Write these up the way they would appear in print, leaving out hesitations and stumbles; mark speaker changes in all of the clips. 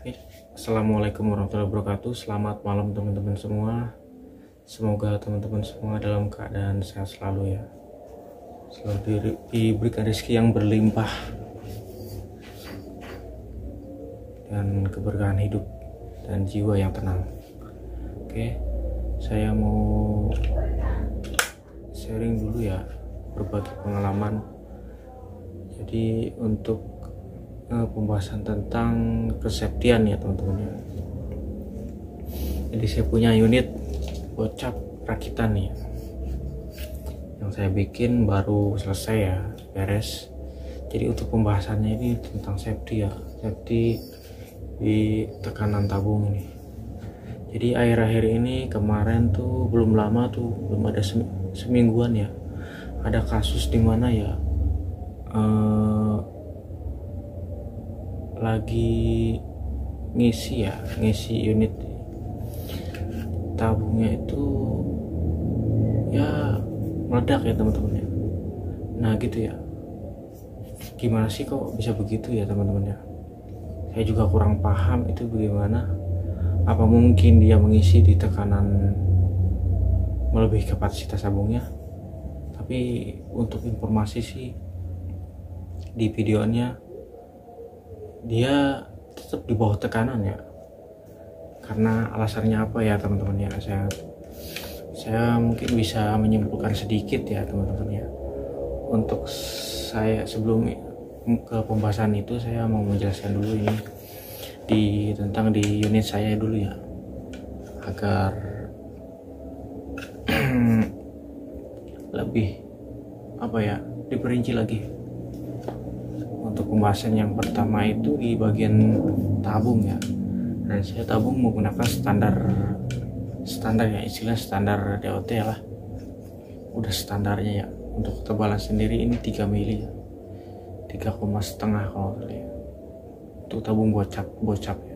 Speaker 1: Oke. Assalamualaikum warahmatullahi wabarakatuh. Selamat malam teman-teman semua. Semoga teman-teman semua dalam keadaan sehat selalu ya. Selalu diberikan rezeki yang berlimpah dan keberkahan hidup dan jiwa yang tenang. Oke, saya mau sharing dulu ya, berbagi pengalaman. Jadi untuk pembahasan tentang kesafetian ya teman-teman ya. Jadi saya punya unit bocap rakitan nih ya, yang saya bikin baru selesai ya, beres. Jadi untuk pembahasannya ini tentang safety ya, safety di tekanan tabung ini. Jadi akhir-akhir ini kemarin tuh belum lama tuh, belum ada semingguan ya, ada kasus dimana ya lagi ngisi unit tabungnya itu ya meledak ya teman-teman ya. Nah gitu ya, gimana sih kok bisa begitu ya teman-teman ya, saya juga kurang paham itu bagaimana. Apa mungkin dia mengisi di tekanan melebihi kapasitas tabungnya? Tapi untuk informasi sih di videonya dia tetap di bawah tekanan ya. Karena alasannya apa ya teman-teman ya, saya mungkin bisa menyimpulkan sedikit ya teman-teman ya. Untuk saya sebelum ke pembahasan itu, saya mau menjelaskan dulu ini tentang di unit saya dulu ya, agar lebih diperinci lagi. Untuk pembahasan yang pertama itu di bagian tabung ya, dan saya tabung menggunakan standar ya, istilah standar DOT lah, udah standarnya ya. Untuk ketebalan sendiri ini 3 mili ya, 3,5 kalau ya, untuk tabung bocap ya.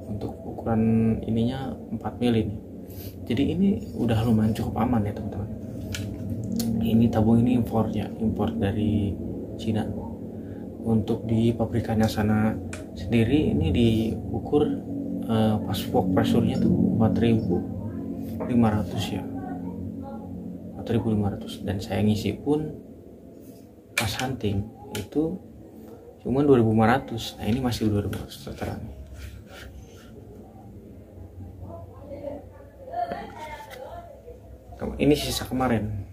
Speaker 1: Untuk ukuran ininya 4 mili nih. Jadi ini udah lumayan cukup aman ya teman-teman. Ini tabung ini import dari Cina. Untuk di pabrikannya sana sendiri ini diukur pas work pressure-nya tuh 4.500 ya, 4.500. Dan saya ngisi pun pas hunting itu cuma 2.500. Nah ini masih 2.500 terang. Ini sisa kemarin,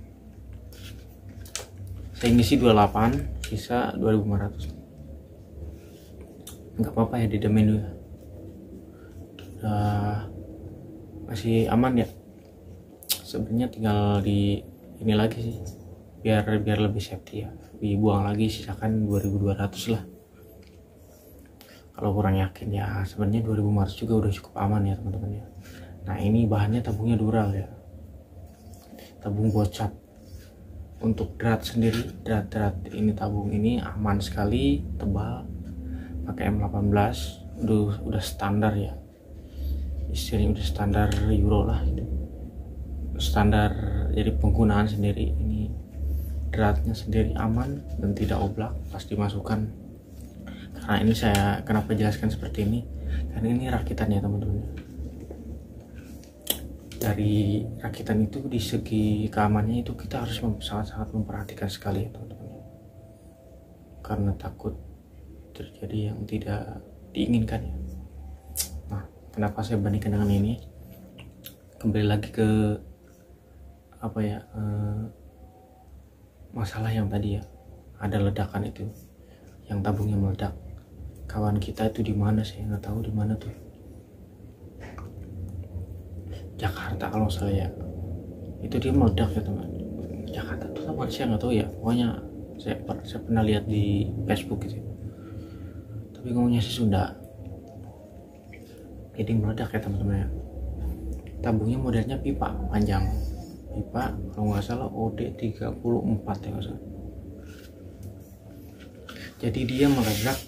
Speaker 1: saya ngisi 28, sisa 2.500. Nggak apa-apa ya, didemin dulu. Masih aman ya. Sebenarnya tinggal di ini lagi sih, biar lebih safety ya, dibuang lagi, sisakan 2.200 lah. Kalau kurang yakin ya, sebenarnya 2.500 juga udah cukup aman ya teman-teman ya. Nah ini bahannya tabungnya Dural ya, tabung bocap. Untuk drat sendiri, drat ini tabung ini aman sekali, tebal, pakai M18, udah standar ya, istilahnya udah standar Euro lah itu, standar. Jadi penggunaan sendiri ini dratnya sendiri aman dan tidak oblak pas dimasukkan. Karena ini saya kenapa jelaskan seperti ini, karena ini rakitan ya teman-teman. Dari rakitan itu di segi keamanannya itu kita harus sangat-sangat memperhatikan sekali ya teman-teman, karena takut terjadi yang tidak diinginkan ya. Nah kenapa saya bandingkan dengan ini, kembali lagi ke masalah yang tadi ya, ada ledakan itu, yang tabungnya meledak. Kawan kita itu di mana, saya nggak tahu di mana tuh, Jakarta kalau saya, itu dia meledak ya teman. Jakarta tuh apa saya nggak tahu ya, pokoknya saya pernah lihat di Facebook gitu, tapi ngomongnya sih Sunda. Jadi meledak ya teman-teman ya. Tabungnya modelnya pipa panjang, pipa kalau nggak salah OD34 ya nggak salah. Jadi dia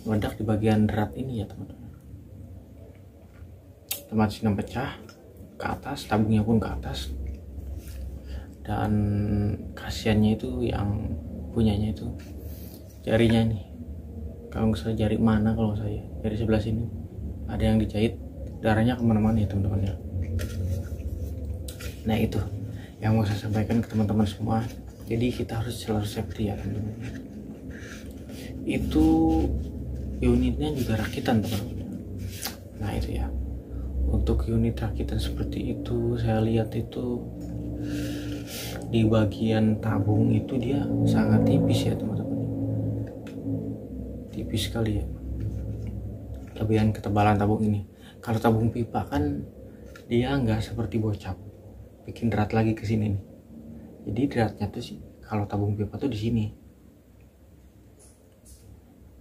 Speaker 1: meledak di bagian drat ini ya teman-teman. Otomatis pecah ke atas, tabungnya pun ke atas. Dan kasihannya itu yang punyanya itu jarinya nih, kalau nggak salah jari mana, kalau saya jari sebelah sini ada yang dijahit, darahnya kemana-mana ya teman-teman ya. Nah itu yang mau saya sampaikan ke teman-teman semua. Jadi kita harus selalu safety ya teman-teman. Itu unitnya juga rakitan teman-teman. Nah itu ya, untuk unit rakitan seperti itu saya lihat itu di bagian tabung itu dia sangat tipis ya teman-teman, tipis sekali ya kelebihan ketebalan tabung ini. Kalau tabung pipa kan dia nggak seperti bocap bikin drat lagi ke sini nih. Jadi dratnya tuh sih kalau tabung pipa tuh di sini.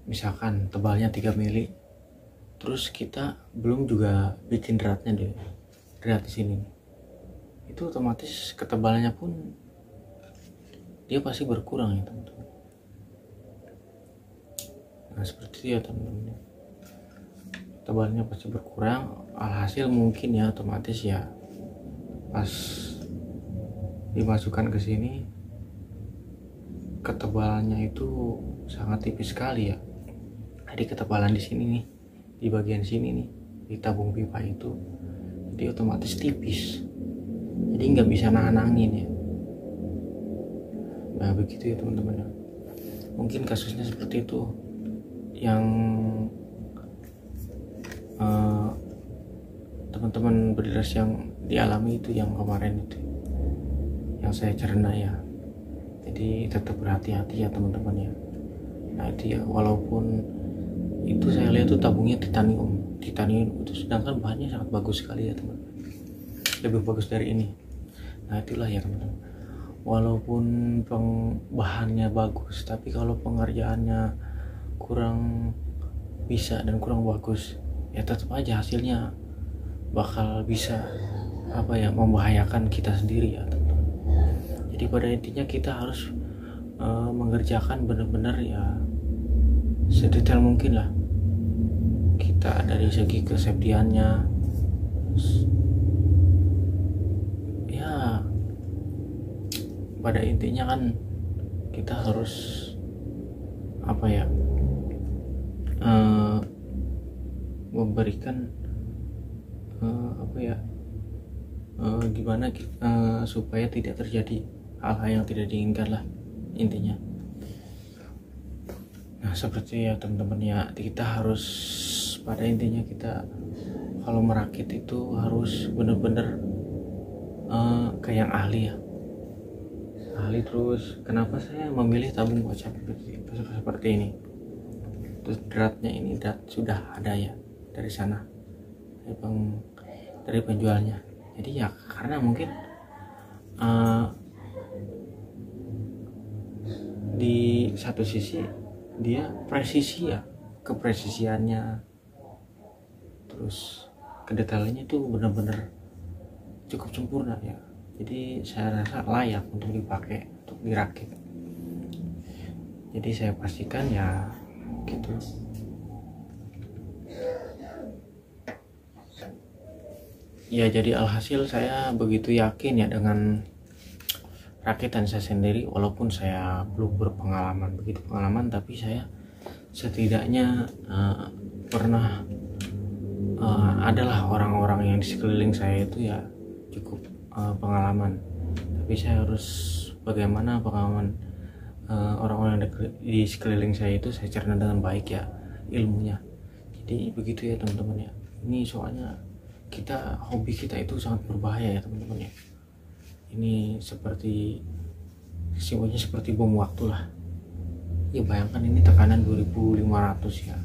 Speaker 1: Misalkan tebalnya 3 mili, terus kita belum juga bikin dratnya deh, drat di sini. Itu otomatis ketebalannya pun dia pasti berkurang ya teman-teman. Nah seperti itu ya teman-teman. Tebalnya pasti berkurang, alhasil mungkin ya otomatis ya pas dimasukkan ke sini ketebalannya itu sangat tipis sekali ya. Jadi ketebalan di sini nih, di bagian sini nih, di tabung pipa itu jadi otomatis tipis, jadi nggak bisa nahan angin ya. Nah begitu ya teman-teman ya. Mungkin kasusnya seperti itu yang teman-teman beriras yang dialami itu, yang kemarin itu yang saya cerna ya. Jadi tetap berhati-hati ya teman-teman ya. Nah itu ya, walaupun itu saya lihat tuh tabungnya titanium itu, sedangkan bahannya sangat bagus sekali ya teman-teman, lebih bagus dari ini. Nah itulah ya teman-teman, walaupun bahannya bagus tapi kalau pengerjaannya kurang bisa dan kurang bagus ya tetap aja hasilnya bakal bisa membahayakan kita sendiri ya teman-teman. Jadi pada intinya kita harus mengerjakan benar-benar ya sedetail mungkin lah kita dari segi kesafetyannya ya. Pada intinya kan kita harus memberikan gimana supaya tidak terjadi hal-hal yang tidak diinginkan lah intinya. Nah seperti ya teman-teman ya, kita harus pada intinya kita kalau merakit itu harus benar-benar kayak yang ahli ya, ahli. Terus kenapa saya memilih tabung bocap seperti ini, terus dratnya ini drat sudah ada ya dari sana, dari penjualnya. Jadi ya karena mungkin di satu sisi dia presisi ya, kepresisiannya terus kedetailannya itu benar-benar cukup sempurna ya. Jadi saya rasa layak untuk dipakai, untuk dirakit. Jadi saya pastikan ya gitu. Ya jadi alhasil saya begitu yakin ya dengan rakitan saya sendiri, walaupun saya belum begitu pengalaman, tapi saya setidaknya pernah adalah orang-orang yang di sekeliling saya itu ya cukup pengalaman. Tapi saya harus bagaimana pengalaman orang-orang di sekeliling saya itu saya cerna dengan baik ya ilmunya. Jadi begitu ya teman-teman ya. Ini soalnya hobi kita itu sangat berbahaya ya teman-teman ya. Ini simpelnya seperti bom waktu lah ya. Bayangkan ini tekanan 2500 ya,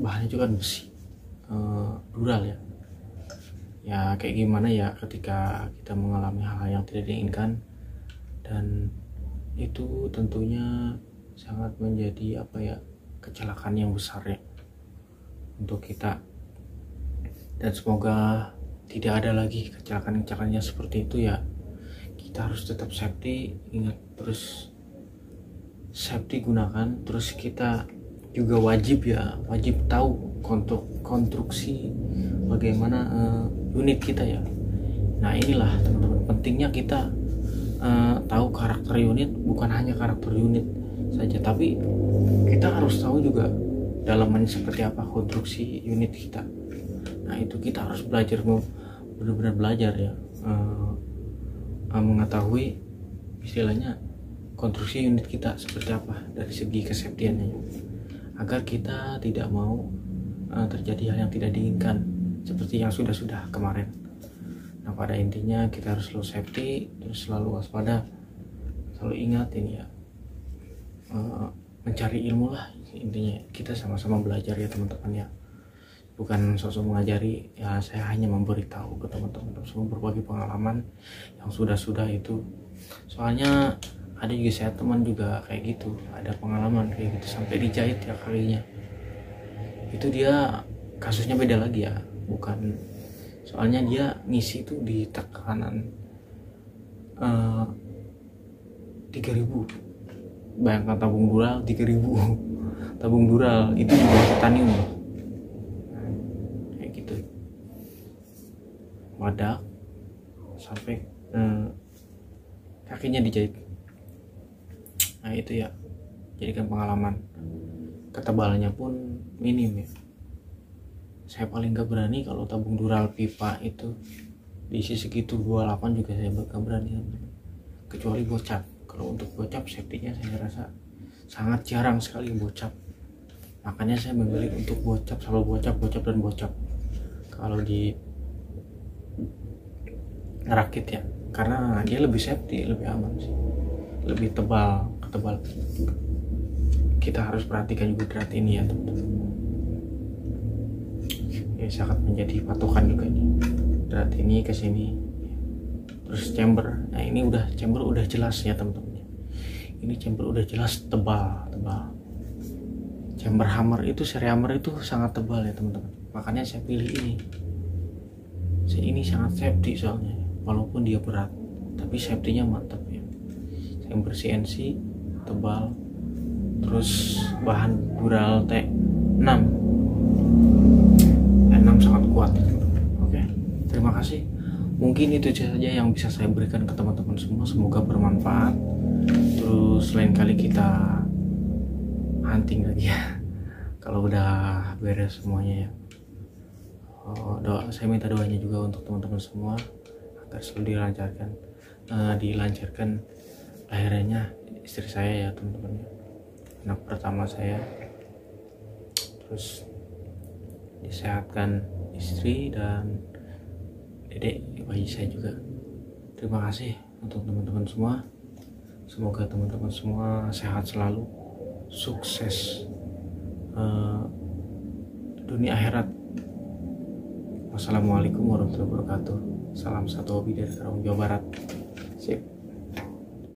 Speaker 1: bahannya juga besi dural ya. Ya kayak gimana ya ketika kita mengalami hal-hal yang tidak diinginkan, dan itu tentunya sangat menjadi kecelakaan yang besar ya untuk kita. Dan semoga tidak ada lagi kecelakaan-kecelakaan yang seperti itu ya. Kita harus tetap safety, ingat terus safety gunakan. Terus kita juga wajib tahu konstruksi bagaimana unit kita ya. Nah inilah teman-teman pentingnya kita tahu karakter unit, bukan hanya karakter unit saja, tapi kita harus tahu juga dalamannya seperti apa konstruksi unit kita. Nah itu kita harus belajar, benar-benar belajar ya, mengetahui istilahnya konstruksi unit kita seperti apa dari segi kesafetiannya, agar kita tidak mau terjadi hal yang tidak diinginkan seperti yang sudah kemarin. Nah pada intinya kita harus selalu safety, terus selalu waspada, selalu ingat ini ya, mencari ilmu lah intinya. Kita sama-sama belajar ya teman-teman ya, bukan sosok mengajari ya, saya hanya memberitahu ke teman-teman semua berbagi pengalaman yang sudah itu. Soalnya ada juga saya teman juga kayak gitu, ada pengalaman kayak gitu sampai dijahit ya kakinya. Itu dia kasusnya beda lagi ya, bukan, soalnya dia ngisi tuh di tekanan 3.000. Bayangkan tabung dural 3.000. Tabung dural itu di bawah titanium loh. Kayak gitu. Wadah sampai kakinya dijahit. Nah itu ya, jadikan pengalaman. Ketebalannya pun minim ya. Saya paling gak berani kalau tabung dural pipa itu diisi segitu 28 juga saya gak berani, kecuali bocap. Kalau untuk bocap safety-nya saya rasa sangat jarang sekali bocap, makanya saya memilih untuk bocap, selalu bocap kalau di ngerakit ya, karena dia lebih safety, lebih aman sih, lebih tebal. Kita harus perhatikan juga drat ini ya teman-teman ya, sangat menjadi patokan juga nih drat ini ke sini. Terus chamber, nah ini chamber udah jelas ya teman-teman, ini chamber udah jelas tebal. Chamber hammer itu, seri hammer itu sangat tebal ya teman-teman, makanya saya pilih ini. Ini sangat safety soalnya, walaupun dia berat tapi safety-nya mantap ya. Chamber CNC tebal, terus bahan dural T6 sangat kuat. Oke, terima kasih. Mungkin itu saja yang bisa saya berikan ke teman-teman semua, semoga bermanfaat. Terus lain kali kita hunting lagi ya kalau udah beres semuanya ya. Saya minta doanya juga untuk teman-teman semua agar selalu dilancarkan lahirannya istri saya ya teman-teman, anak pertama saya. Terus disehatkan istri dan dedek bayi saya juga. Terima kasih untuk teman-teman semua, semoga teman-teman semua sehat selalu, sukses dunia akhirat. Wassalamualaikum warahmatullahi wabarakatuh. Salam satu hobi dari Karawang, Jawa Barat. Sip.